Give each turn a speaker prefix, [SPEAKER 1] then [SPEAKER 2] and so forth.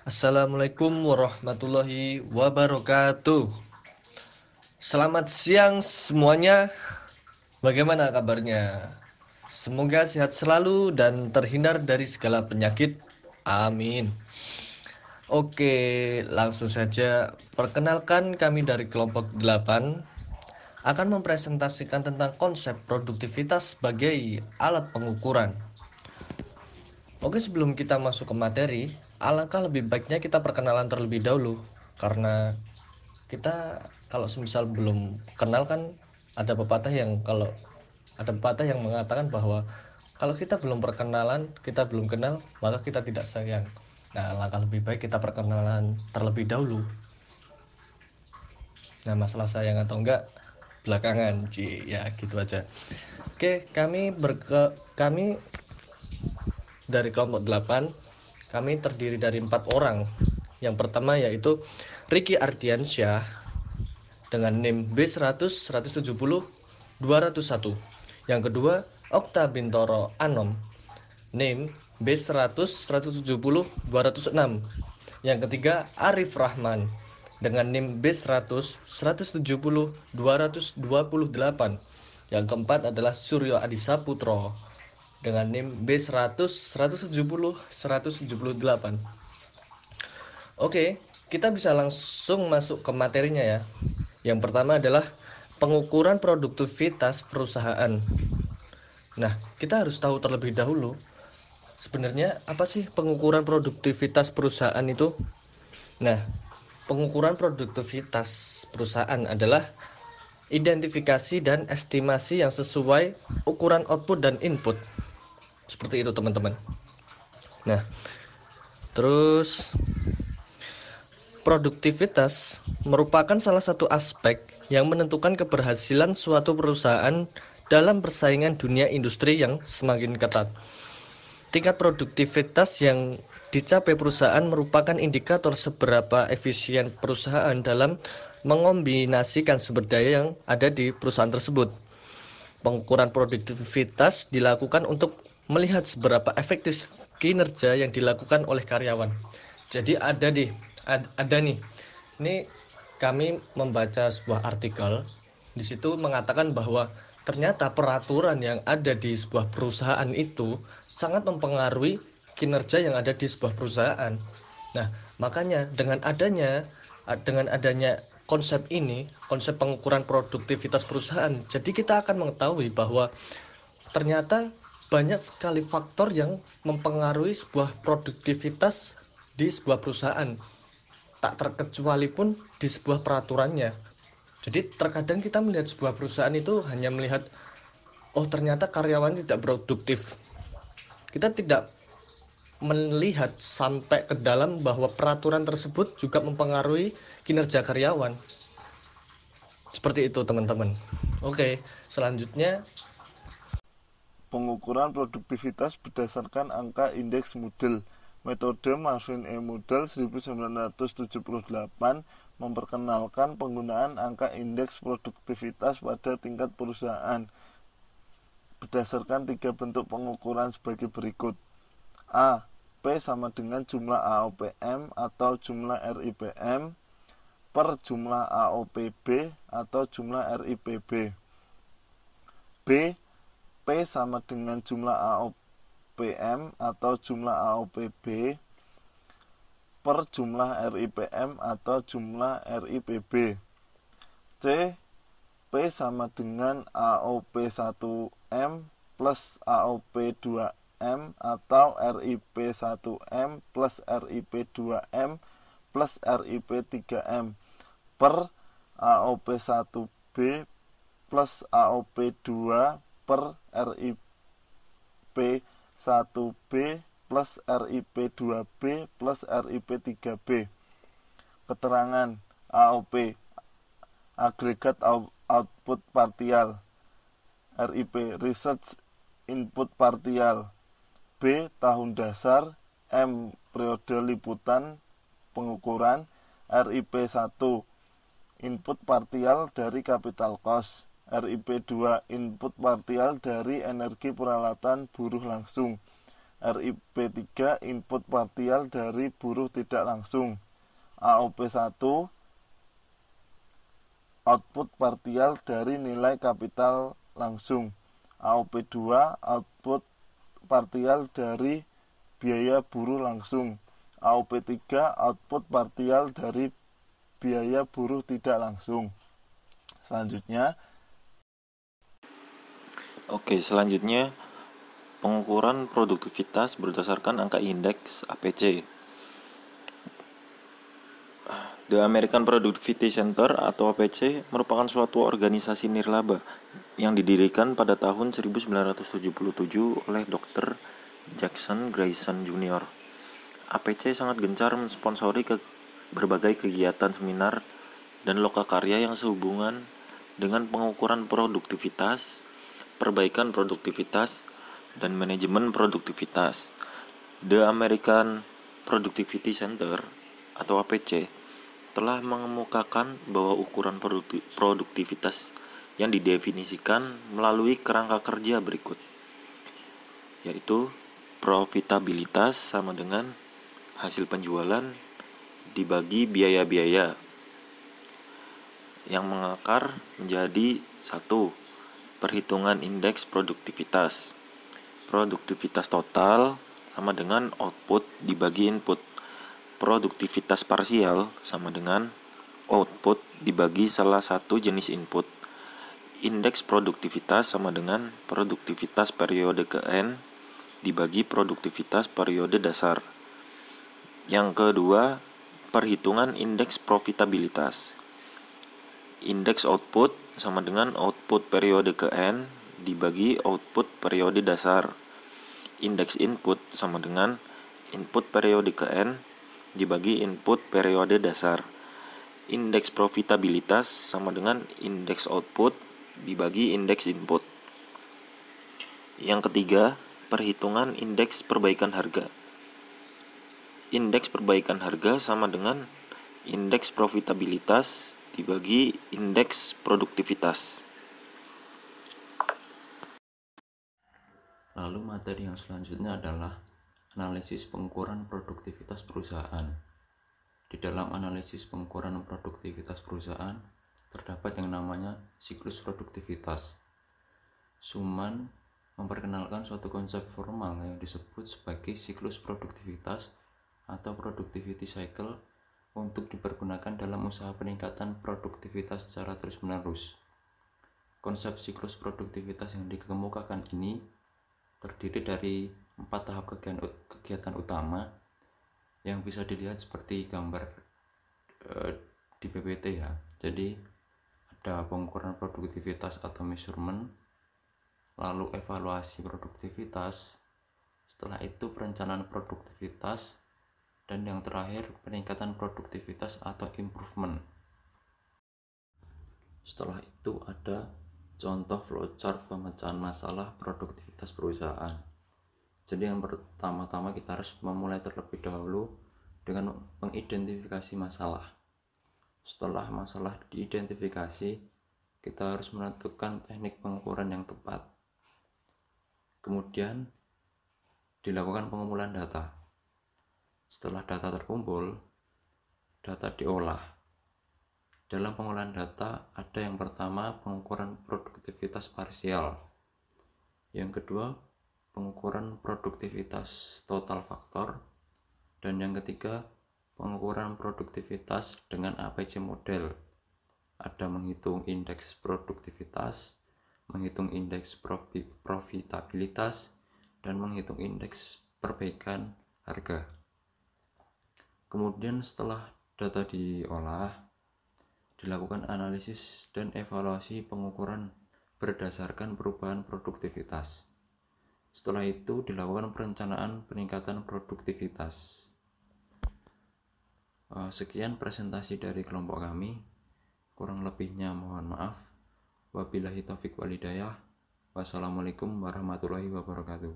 [SPEAKER 1] Assalamualaikum warahmatullahi wabarakatuh. Selamat siang semuanya. Bagaimana kabarnya? Semoga sehat selalu dan terhindar dari segala penyakit. Amin. Oke, langsung saja. Perkenalkan, kami dari kelompok 8 akan mempresentasikan tentang konsep produktivitas sebagai alat pengukuran. Oke, sebelum kita masuk ke materi, alangkah lebih baiknya kita perkenalan terlebih dahulu. Karena kita kalau semisal belum kenal kan ada pepatah yang mengatakan bahwa kalau kita belum perkenalan, kita belum kenal, maka kita tidak sayang. Nah, alangkah lebih baik kita perkenalan terlebih dahulu. Nah, masalah sayang atau enggak belakangan, ya gitu aja. Oke, kami dari kelompok 8, kami terdiri dari 4 orang. Yang pertama yaitu Ricky Ardiansyah dengan NIM B100 170 201. Yang kedua, Okta Bintoro Anom, NIM B100 170 206. Yang ketiga, Arif Rahman dengan NIM B100 170 228. Yang keempat adalah Suryo Adisa Putro dengan NIM B100 170 178. Oke, kita bisa langsung masuk ke materinya ya. Yang pertama adalah pengukuran produktivitas perusahaan. Nah, kita harus tahu terlebih dahulu sebenarnya apa sih pengukuran produktivitas perusahaan itu? Nah, pengukuran produktivitas perusahaan adalah identifikasi dan estimasi yang sesuai ukuran output dan input. Seperti itu, teman-teman. Nah, terus produktivitas merupakan salah satu aspek yang menentukan keberhasilan suatu perusahaan dalam persaingan dunia industri yang semakin ketat. Tingkat produktivitas yang dicapai perusahaan merupakan indikator seberapa efisien perusahaan dalam mengombinasikan sumber daya yang ada di perusahaan tersebut. Pengukuran produktivitas dilakukan untuk melihat seberapa efektif kinerja yang dilakukan oleh karyawan. Jadi ada nih. Ini kami membaca sebuah artikel. Di situ mengatakan bahwa ternyata peraturan yang ada di sebuah perusahaan itu sangat mempengaruhi kinerja yang ada di sebuah perusahaan. Nah, makanya dengan adanya konsep ini, konsep pengukuran produktivitas perusahaan, jadi kita akan mengetahui bahwa ternyata banyak sekali faktor yang mempengaruhi sebuah produktivitas di sebuah perusahaan, tak terkecuali pun di sebuah peraturannya. Jadi terkadang kita melihat sebuah perusahaan itu hanya melihat, oh ternyata karyawan tidak produktif. Kita tidak melihat sampai ke dalam bahwa peraturan tersebut juga mempengaruhi kinerja karyawan. Seperti itu, teman-teman. Oke, selanjutnya.
[SPEAKER 2] Pengukuran produktivitas berdasarkan angka indeks Moodle. Metode Marvin E. Moodle 1978 memperkenalkan penggunaan angka indeks produktivitas pada tingkat perusahaan berdasarkan 3 bentuk pengukuran sebagai berikut. A. P sama dengan jumlah AOPM atau jumlah RIPM per jumlah AOPB atau jumlah RIPB. B. P sama dengan jumlah AOPM atau jumlah AOPB per jumlah RIPM atau jumlah RIPB. C. P sama dengan AOP1M plus AOP2M atau RIP1M plus RIP2M plus RIP3M per AOP1B plus AOP2 per RIP1B plus RIP2B plus RIP3B. Keterangan AOP agregat output partial, RIP research input partial, B tahun dasar, M periode liputan pengukuran, RIP1 input partial dari capital cost, RIP2 input partial dari energi peralatan buruh langsung, RIP3 input partial dari buruh tidak langsung. AOP1 output partial dari nilai kapital langsung. AOP2 output partial dari biaya buruh langsung. AOP3 output partial dari biaya buruh tidak langsung. Selanjutnya,
[SPEAKER 3] pengukuran produktivitas berdasarkan angka indeks APC. The American Productivity Center atau APC merupakan suatu organisasi nirlaba yang didirikan pada tahun 1977 oleh Dr. Jackson Grayson Jr. APC sangat gencar mensponsori berbagai kegiatan seminar dan lokakarya yang sehubungan dengan pengukuran produktivitas, perbaikan produktivitas, dan manajemen produktivitas. The American Productivity Center atau APC telah mengemukakan bahwa ukuran produktivitas yang didefinisikan melalui kerangka kerja berikut, yaitu profitabilitas sama dengan hasil penjualan dibagi biaya-biaya yang mengakar menjadi 1. Perhitungan indeks produktivitas. Produktivitas total sama dengan output dibagi input. Produktivitas parsial sama dengan output dibagi salah satu jenis input. Indeks produktivitas sama dengan produktivitas periode ke N dibagi produktivitas periode dasar. Yang kedua, perhitungan indeks profitabilitas. Indeks output sama dengan output periode ke N dibagi output periode dasar. Indeks input sama dengan input periode ke N dibagi input periode dasar. Indeks profitabilitas sama dengan indeks output dibagi indeks input. Yang ketiga, perhitungan indeks perbaikan harga. Indeks perbaikan harga sama dengan indeks profitabilitas dibagi indeks produktivitas.
[SPEAKER 4] Lalu materi yang selanjutnya adalah analisis pengukuran produktivitas perusahaan. Di dalam analisis pengukuran produktivitas perusahaan, terdapat yang namanya siklus produktivitas. Schumann memperkenalkan suatu konsep formal yang disebut sebagai siklus produktivitas atau productivity cycle untuk dipergunakan dalam usaha peningkatan produktivitas secara terus-menerus. Konsep siklus produktivitas yang dikemukakan ini terdiri dari 4 tahap kegiatan utama yang bisa dilihat seperti gambar di PPT ya. Jadi ada pengukuran produktivitas atau measurement, lalu evaluasi produktivitas, setelah itu perencanaan produktivitas, dan yang terakhir peningkatan produktivitas atau improvement. Setelah itu ada contoh flowchart pemecahan masalah produktivitas perusahaan. Jadi yang pertama-tama kita harus memulai terlebih dahulu dengan mengidentifikasi masalah. Setelah masalah diidentifikasi, kita harus menentukan teknik pengukuran yang tepat. Kemudian dilakukan pengumpulan data. Setelah data terkumpul, data diolah. Dalam pengolahan data ada yang pertama pengukuran produktivitas parsial, yang kedua pengukuran produktivitas total faktor, dan yang ketiga pengukuran produktivitas dengan APC model. Ada menghitung indeks produktivitas, menghitung indeks profitabilitas, dan menghitung indeks perbaikan harga. Kemudian setelah data diolah, dilakukan analisis dan evaluasi pengukuran berdasarkan perubahan produktivitas. Setelah itu dilakukan perencanaan peningkatan produktivitas. Sekian presentasi dari kelompok kami. Kurang lebihnya mohon maaf. Wabillahi taufik walhidayah. Wassalamualaikum warahmatullahi wabarakatuh.